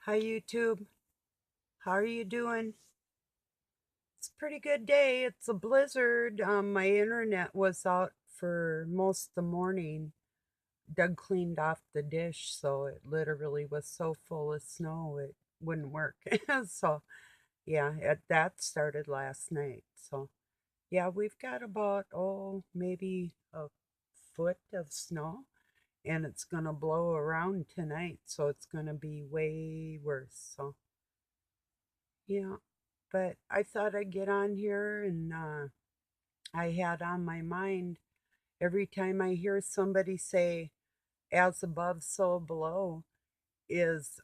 Hi YouTube, how are you doing? It's a pretty good day. It's a blizzard. My internet was out for most of the morning. Doug cleaned off the dish, so it literally was so full of snow it wouldn't work. So yeah, that started last night. So yeah, we've got about maybe a foot of snow, and it's gonna blow around tonight, so it's gonna be way worse. So yeah, but I thought I'd get on here and I had on my mind every time I hear somebody say as above, so below is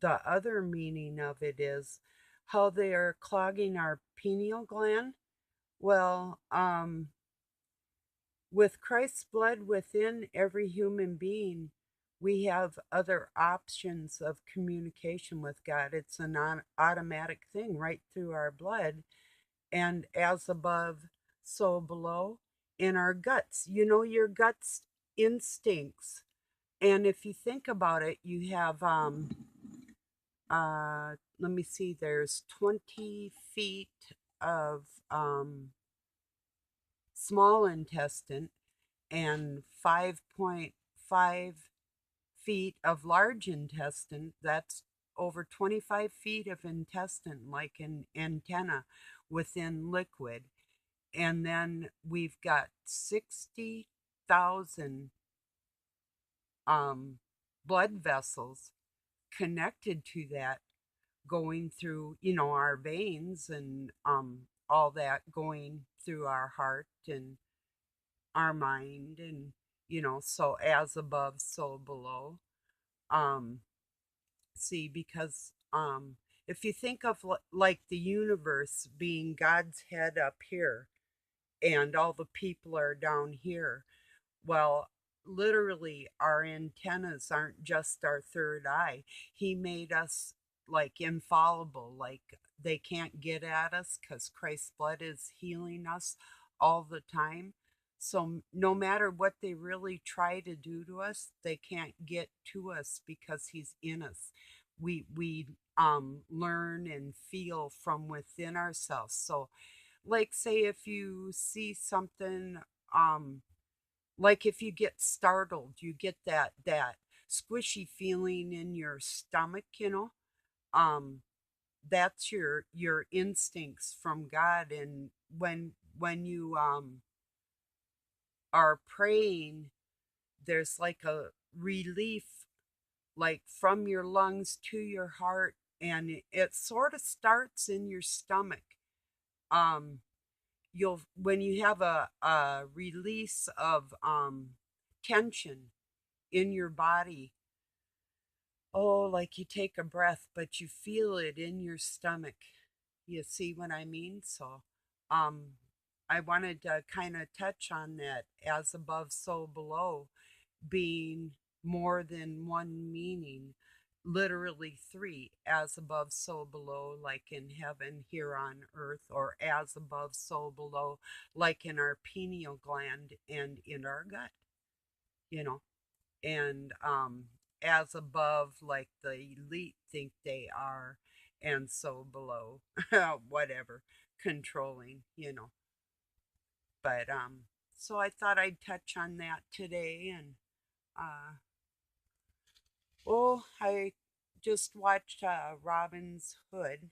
the other meaning of it is how they are clogging our pineal gland. Well, with Christ's blood within every human being, we have other options of communication with God. It's a non automatic thing right through our blood, and as above, so below in our guts. You know, your guts instincts. And if you think about it, you have let me see, there's 20 feet of small intestine and 5.5 feet of large intestine. That's over 25 feet of intestine, like an antenna within liquid. And then we've got 60,000 um, blood vessels connected to that, going through, our veins, and all that going through our heart and our mind. And, so as above, so below. Um, See, because if you think of like the universe being God's head up here and all the people are down here, well, literally, our antennas aren't just our third eye. He made us like infallible, like they can't get at us because Christ's blood is healing us all the time. So no matter what they really try to do to us, they can't get to us because he's in us. We learn and feel from within ourselves. So like say if you see something, um like if you get startled, you get that squishy feeling in your stomach, um that's your instincts from God. And when you are praying, there's like a relief, like from your lungs to your heart, and it sort of starts in your stomach. um you'll When you have a release of tension in your body, oh, like you take a breath, but you feel it in your stomach. You see what I mean? So, um, I wanted to kind of touch on that as above, so below being more than one meaning, literally three: as above, so below, like in heaven, here on earth, or as above, so below, like in our pineal gland and in our gut, you know and as above, like the elite think they are, and so below, whatever, controlling, but so I thought I'd touch on that today. And I just watched Robin's Hood.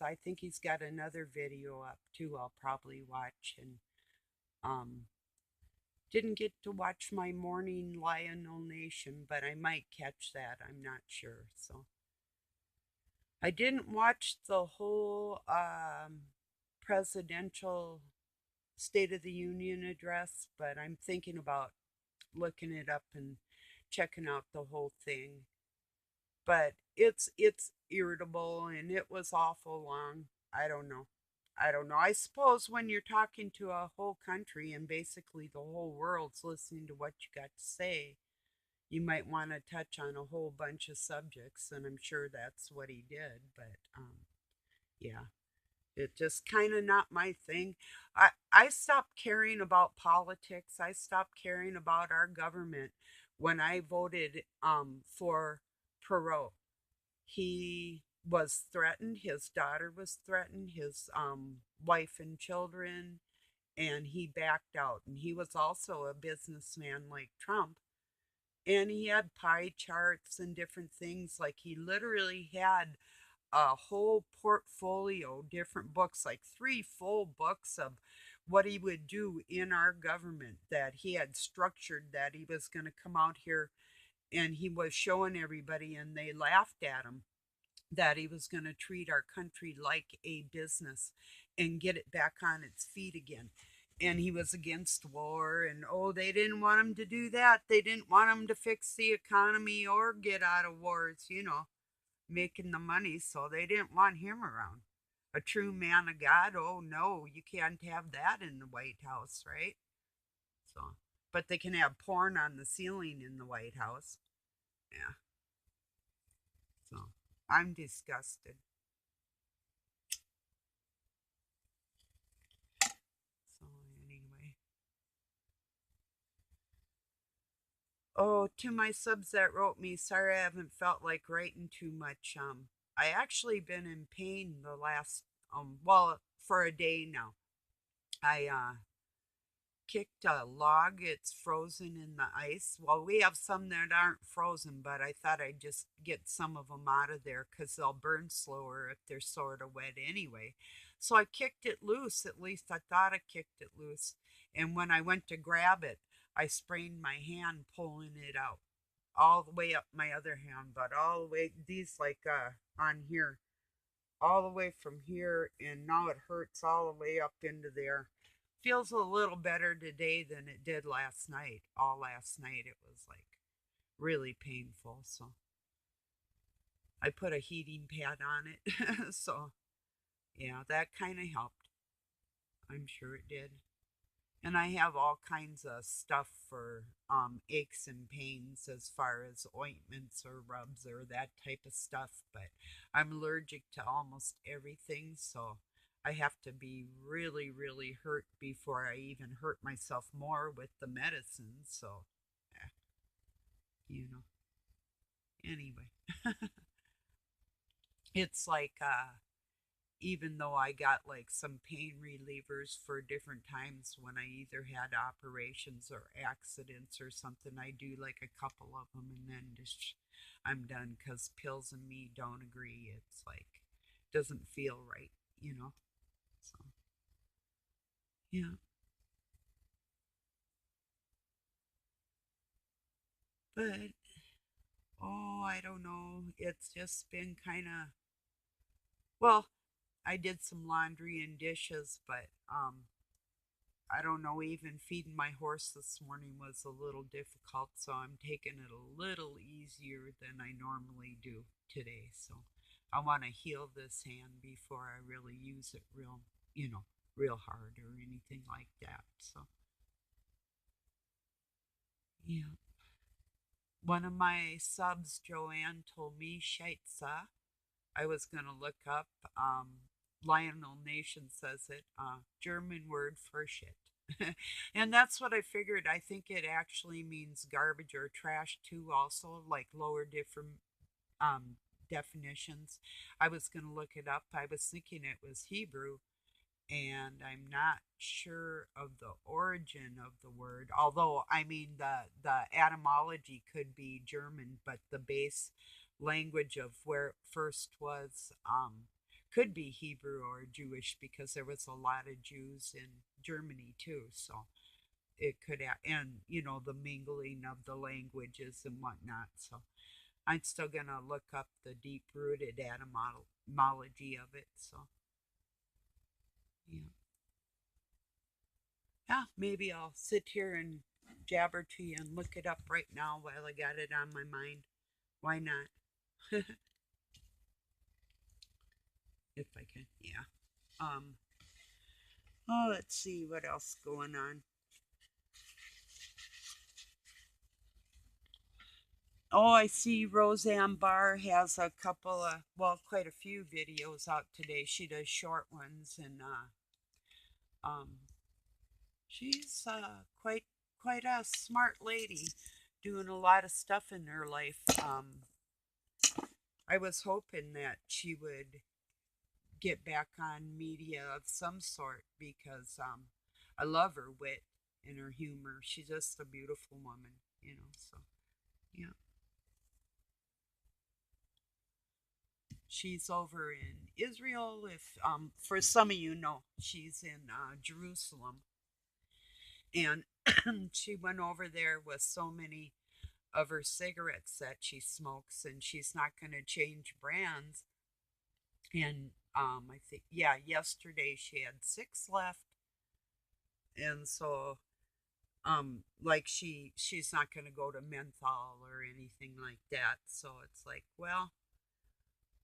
I think he's got another video up too, I'll probably watch. And um didn't get to watch my morning Lionel Nation, but I might catch that. I'm not sure. So I didn't watch the whole presidential State of the Union address, but I'm thinking about looking it up and checking out the whole thing. But it's irritable, and it was awful long. I don't know. I don't know. I suppose when you're talking to a whole country and basically the whole world's listening to what you got to say, you might want to touch on a whole bunch of subjects, and I'm sure that's what he did. But yeah, it just kind of not my thing. I stopped caring about politics. I stopped caring about our government when I voted for Perot. He was threatened. His daughter was threatened, his wife and children, and he backed out. And he was also a businessman like Trump. And he had pie charts and different things. Like he literally had a whole portfolio, different books, like three full books of what he would do in our government that he had structured, that he was going to come out here and he was showing everybody, and they laughed at him, that he was going to treat our country like a business and get it back on its feet again. And he was against war, and oh, they didn't want him to do that. They didn't want him to fix the economy or get out of wars, making the money. So they didn't want him around. A true man of God, oh no, you can't have that in the White House, right? So, but they can have porn on the ceiling in the White House. Yeah. So I'm disgusted. So anyway. Oh, to my subs that wrote me, sorry I haven't felt like writing too much. I actually been in pain the last well, for a day now. I kicked a log. It's frozen in the ice. Well, we have some that aren't frozen, but I thought I'd just get some of them out of there because they'll burn slower if they're sort of wet anyway. So I kicked it loose. At least I thought I kicked it loose. And when I went to grab it, I sprained my hand pulling it out all the way up my other hand, but all the way, these like on here, all the way from here, and now it hurts all the way up into there. Feels a little better today than it did last night. All last night it was like really painful. So I put a heating pad on it. So yeah, that kind of helped. I'm sure it did. And I have all kinds of stuff for aches and pains as far as ointments or rubs or that type of stuff. But I'm allergic to almost everything, so I have to be really, really hurt before I even hurt myself more with the medicine. So, eh, you know, anyway, it's like even though I got like some pain relievers for different times when I either had operations or accidents or something, I do like a couple of them and then just I'm done because pills and me don't agree. It's like doesn't feel right. So yeah, but oh, I don't know. It's just been kind of well. I did some laundry and dishes, but I don't know, even feeding my horse this morning was a little difficult, so I'm taking it a little easier than I normally do today. So I want to heal this hand before I really use it real hard or anything like that. So, yeah. One of my subs, Joanne, told me shitza. I was going to look up. Lionel Nation says it, German word for shit. And that's what I figured. I think it actually means garbage or trash too, also, like lower different um, definitions. I was going to look it up. I was thinking it was Hebrew, and I'm not sure of the origin of the word. Although I mean the etymology could be German, but the base language of where it first was could be Hebrew or Jewish because there was a lot of Jews in Germany too. So it could and the mingling of the languages and whatnot. So I'm still gonna look up the deep rooted etymology of it. So yeah. Yeah, maybe I'll sit here and jabber to you and look it up right now while I got it on my mind. Why not? If I can, yeah. Um, oh, let's see what else going on. Oh, I see Roseanne Barr has a couple of, well, quite a few videos out today. She does short ones, and um, she's quite a smart lady, doing a lot of stuff in her life. I was hoping that she would get back on media of some sort because I love her wit and her humor. She's just a beautiful woman, you know. So yeah, she's over in Israel. If for some of you know, she's in Jerusalem, and she went over there with so many of her cigarettes that she smokes, and she's not going to change brands. And I think yeah, yesterday she had six left, and so like she's not going to go to menthol or anything like that. So it's like, well,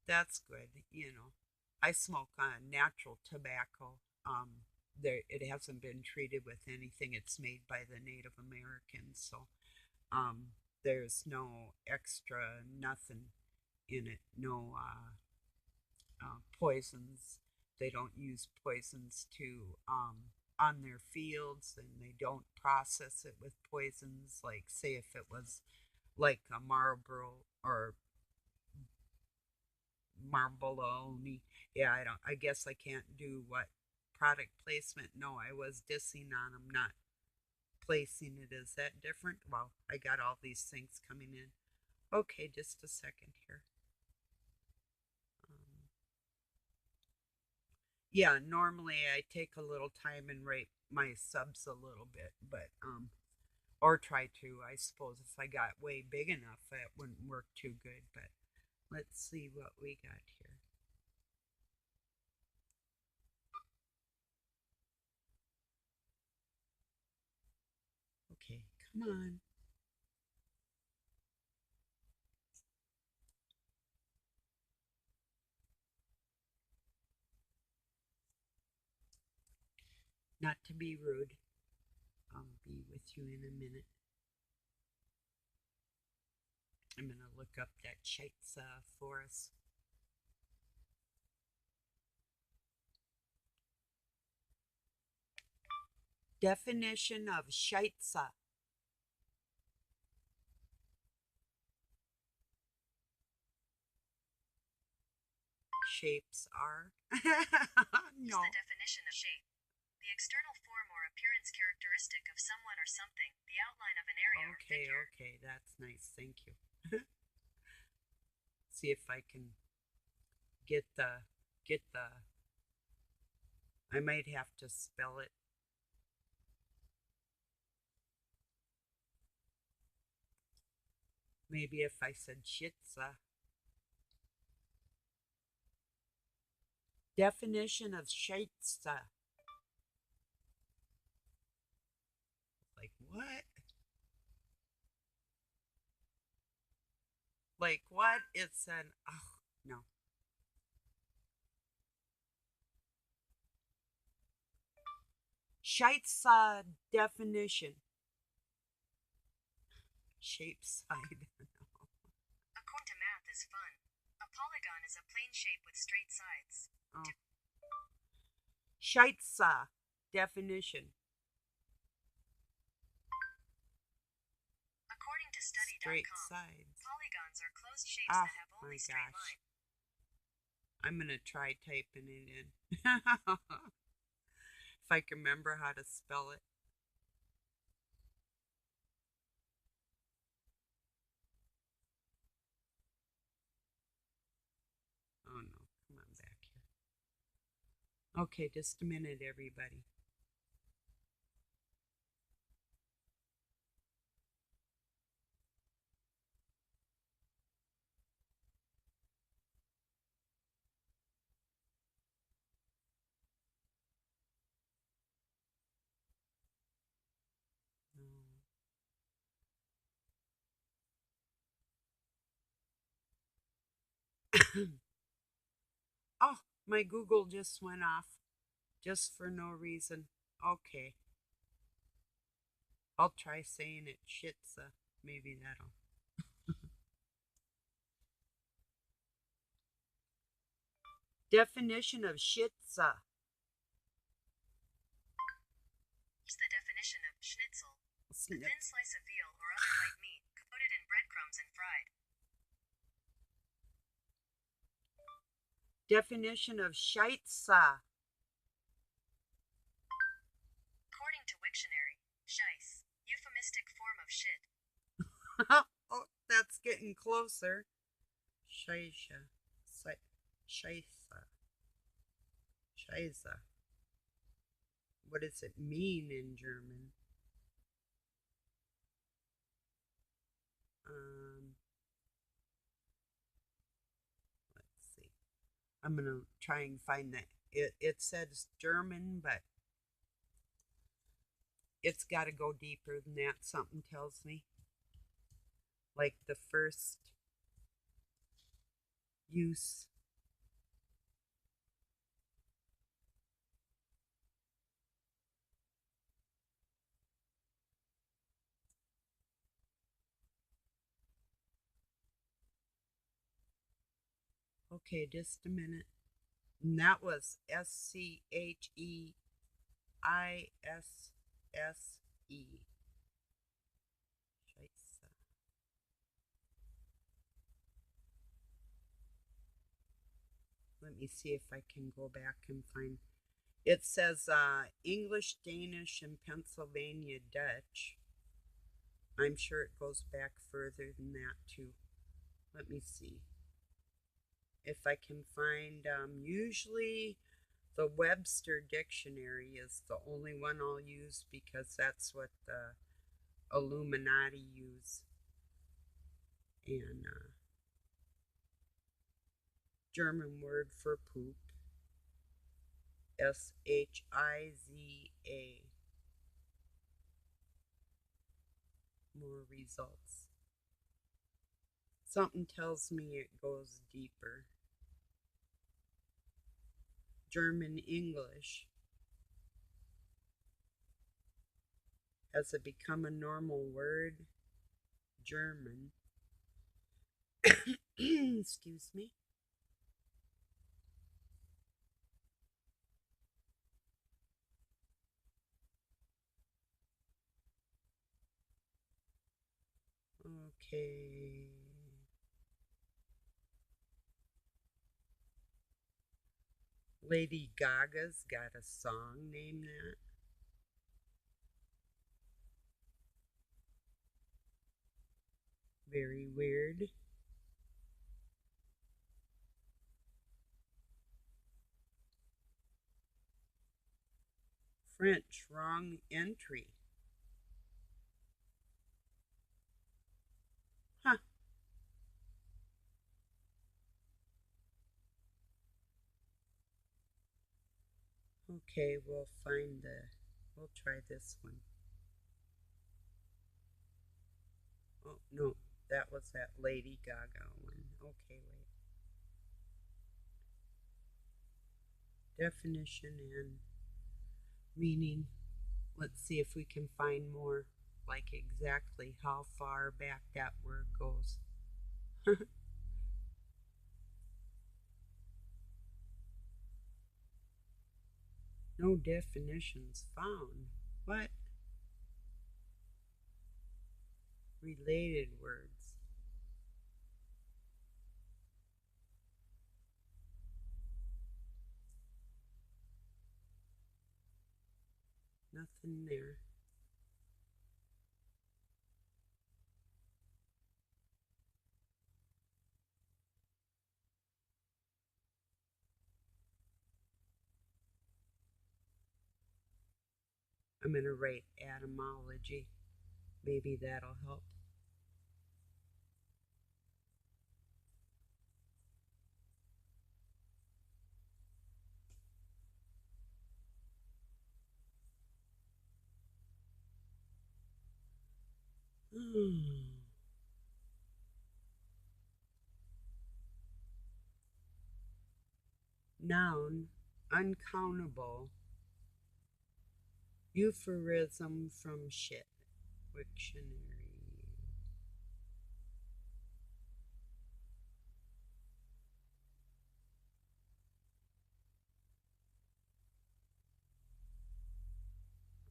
that's good, you know. I smoke natural tobacco. There it hasn't been treated with anything. It's made by the Native Americans, so um there's no extra nothing in it. No poisons. They don't use poisons to on their fields, and they don't process it with poisons. Like say if it was like a Marlboro or Marbolone. Yeah, I don't. I guess I can't do what product placement. No, I was dissing on them, not placing it. Is that different? Well, I got all these things coming in. Okay, just a second here. Um, yeah, normally I take a little time and rate my subs a little bit, but or try to. I suppose if I got way big enough, it wouldn't work too good. But let's see what we got here. Okay, come on. Not to be rude. I'll be with you in a minute. I'm going to look up that shitza for us. Definition of shitza. Shapes are. No. Is the definition of shape. The external form or appearance characteristic of someone or something, the outline of an area or Okay, figure. okay, that's nice. Thank you. See if I can get the I might have to spell it. Maybe if I said shitza. Definition of shitza. Like what? Like what? It's an oh no. Shitza definition. Shape side. According to math is fun. A polygon is a plane shape with straight sides. Oh. Shitza definition. According to Straight study.com, sides. polygons are closed shapes Ah, that have my only straight gosh. lines. I'm gonna try typing it in. If I can remember how to spell it. Oh no, come on back here. Okay, just a minute, everybody. Oh, my Google just went off just for no reason. Okay, I'll try saying it shitza. Maybe that'll. Definition of shitza. What's the definition of schnitzel? A Snip. thin slice of veal or other light meat, coated in breadcrumbs and fried. Definition of shitza. According to Wiktionary, shice, euphemistic form of shit. Oh, that's getting closer. Scheisse. Scheisse. Scheisse. What does it mean in German? Um, let's see. I'm going to try and find that. It says German, but it's got to go deeper than that, something tells me. Like the first use. Okay, just a minute. And that was Scheisse. Scheisse. Let me see if I can go back and find. It says English, Danish, and Pennsylvania Dutch. I'm sure it goes back further than that too. Let me see if I can find. Usually, the Webster Dictionary is the only one I'll use because that's what the Illuminati use. And German word for poop, Shiza. More results. Something tells me it goes deeper. German English. Has it become a normal word? German. Excuse me. Okay. Lady Gaga's got a song named that. Very weird. French, wrong entry. Huh. Okay, we'll try this one. Oh, no, that was that Lady Gaga one. Okay, wait. Definition and meaning. Let's see if we can find more, like exactly how far back that word goes. No definitions found. What? Related words. Nothing there. I'm going to write etymology. Maybe that'll help. Noun, uncountable. Euphorism from shit. Wiktionary.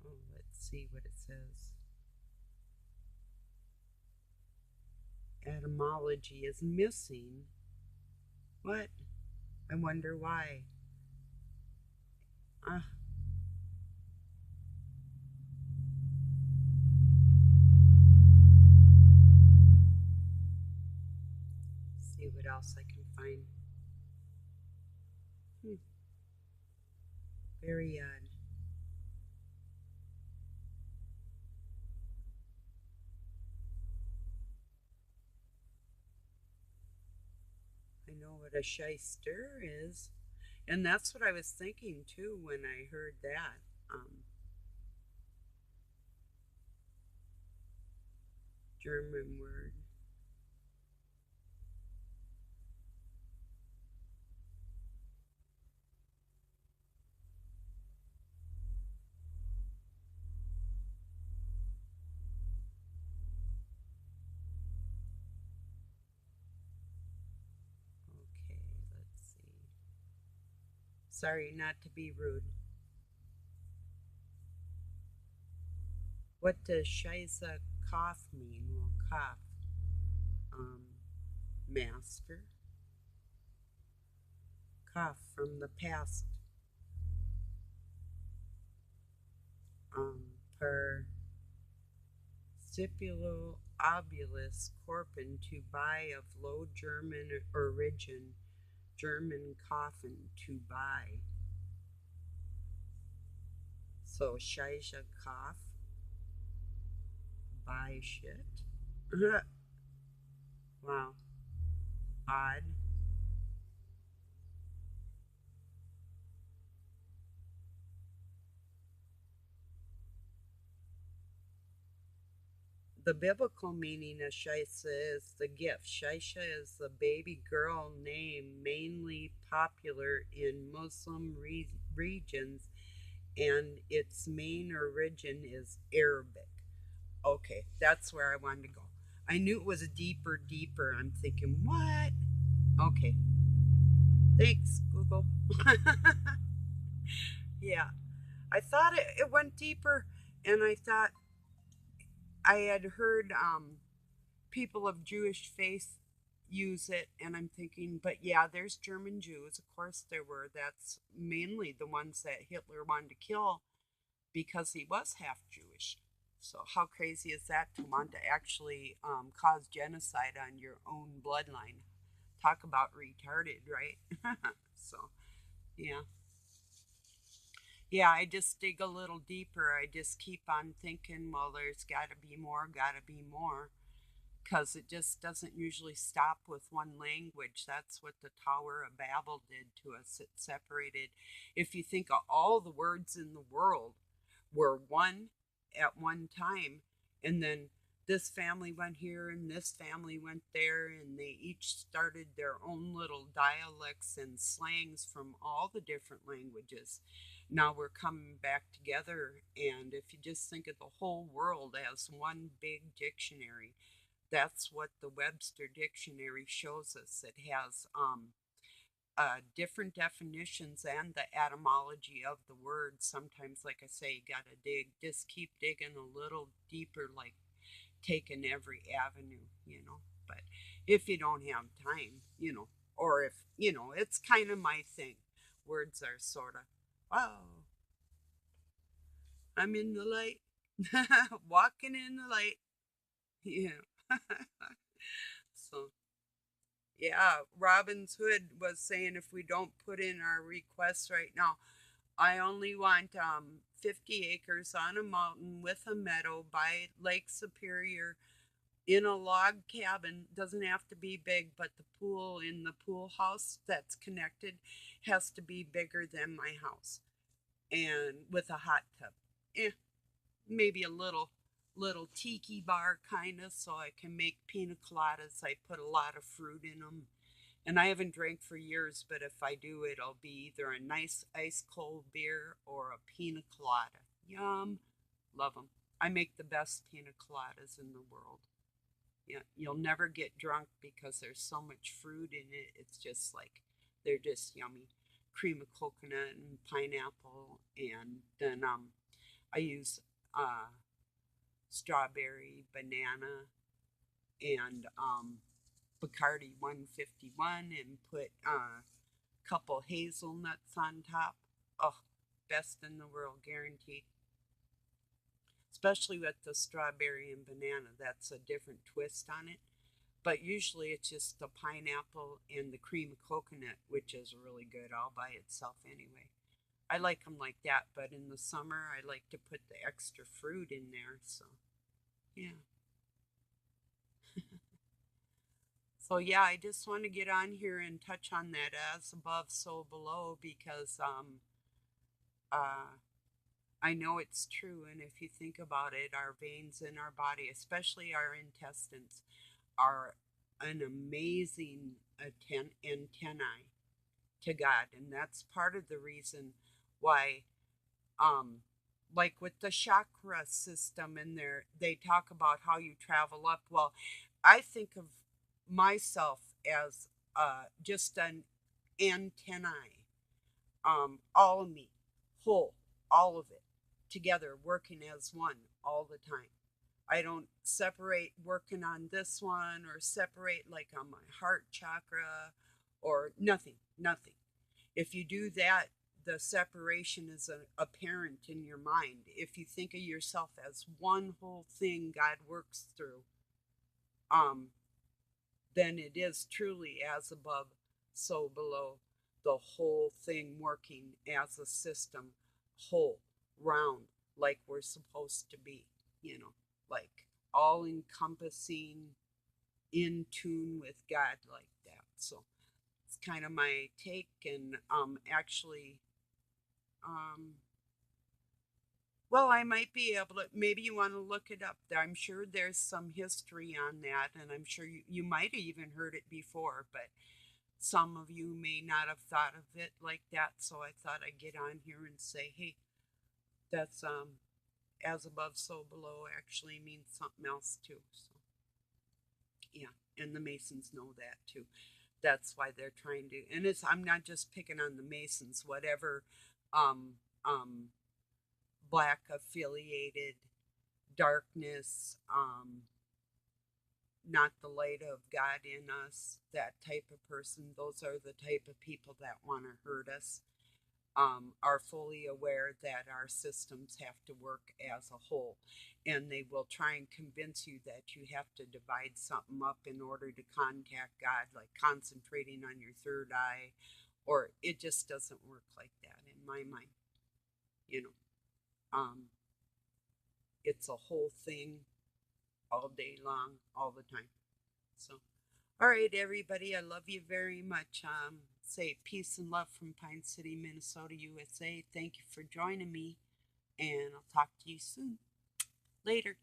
Oh, let's see what it says. Etymology is missing. What? I wonder why. Uh, see what else I can find. Hmm, very odd. I know what a shyster is. And that's what I was thinking too when I heard that. German word. Okay, let's see. Sorry, not to be rude. What does shitza cough mean? Well, cough. Um, master. Cough from the past. Per stipulo obulus corpin to buy of low German origin. German coffin to buy. So shitza cough. Buy shit. Wow. Odd. The biblical meaning of Shisa is the gift. Shaisha is the baby girl name mainly popular in Muslim regions, and its main origin is Arabic. Okay, that's where I wanted to go. I knew it was a deeper, deeper. I'm thinking, what? Okay, thanks, Google. Yeah, I thought it went deeper, and I thought I had heard people of Jewish faith use it, and I'm thinking, but yeah, there's German Jews. Of course, there were. That's mainly the ones that Hitler wanted to kill because he was half Jewish. So, how crazy is that to want to actually cause genocide on your own bloodline? Talk about retarded, right? So, yeah. Yeah, I just dig a little deeper. I just keep on thinking, well, there's got to be more, got to be more, because it just doesn't usually stop with one language. That's what the Tower of Babel did to us. It separated. If you think of all the words in the world were one at one time, and then this family went here and this family went there, and they each started their own little dialects and slangs from all the different languages. Now we're coming back together, and if you just think of the whole world as one big dictionary, that's what the Webster Dictionary shows us. It has different definitions and the etymology of the word. Sometimes, like I say, you got to dig, just keep digging a little deeper, like taking every avenue. But if you don't have time, or if, it's kind of my thing. Words are sort of, wow, I'm in the light, walking in the light. Yeah. So yeah, Robin's Hood was saying if we don't put in our requests right now, I only want 50 acres on a mountain with a meadow by Lake Superior in a log cabin. Doesn't have to be big, but the pool in the pool house that's connected has to be bigger than my house, and with a hot tub. Eh, maybe a little tiki bar kind of so I can make pina coladas. I put a lot of fruit in them, and I haven't drank for years, but if I do, it'll be either a nice ice cold beer or a pina colada. Yum. Love them. I make the best pina coladas in the world. Yeah, you'll never get drunk because there's so much fruit in it. It's just like they're just yummy. Cream of coconut and pineapple, and then I use uh, strawberry, banana, and Bacardi 151, and put couple hazelnuts on top. Oh, best in the world, guaranteed. Especially with the strawberry and banana. That's a different twist on it. But usually it's just the pineapple and the cream of coconut, which is really good all by itself anyway. I like them like that, but in the summer I like to put the extra fruit in there. So, yeah. So, yeah, I just want to get on here and touch on that as above, so below because uh, I know it's true. And if you think about it, our veins in our body, especially our intestines, are an amazing antennae to God. And that's part of the reason why, um, like with the chakra system in there, they talk about how you travel up. Well, I think of myself as just an antennae, all of me, whole, all of it together, working as one all the time. I don't separate working on this one or separate like on my heart chakra or nothing, nothing. If you do that, the separation is apparent in your mind. If you think of yourself as one whole thing God works through, um, then it is truly as above, so below, the whole thing working as a system, whole, round, like we're supposed to be, you know, like all encompassing, in tune with God like that. So it's kind of my take, and actually, um, well, I might be able to. Maybe you want to look it up. I'm sure there's some history on that, and I'm sure you might have even heard it before, but some of you may not have thought of it like that. So I thought I'd get on here and say, hey, that's as above, so below actually means something else too. So yeah, and the Masons know that too. That's why they're trying to, and it's I'm not just picking on the Masons, whatever um um black affiliated darkness, not the light of God in us, that type of person, those are the type of people that want to hurt us, are fully aware that our systems have to work as a whole. And they will try and convince you that you have to divide something up in order to contact God, like concentrating on your third eye, or it just doesn't work like that in my mind. You know, um, it's a whole thing all day long, all the time. So, all right, everybody, I love you very much. Say peace and love from Pine City, Minnesota, USA. Thank you for joining me, and I'll talk to you soon. Later.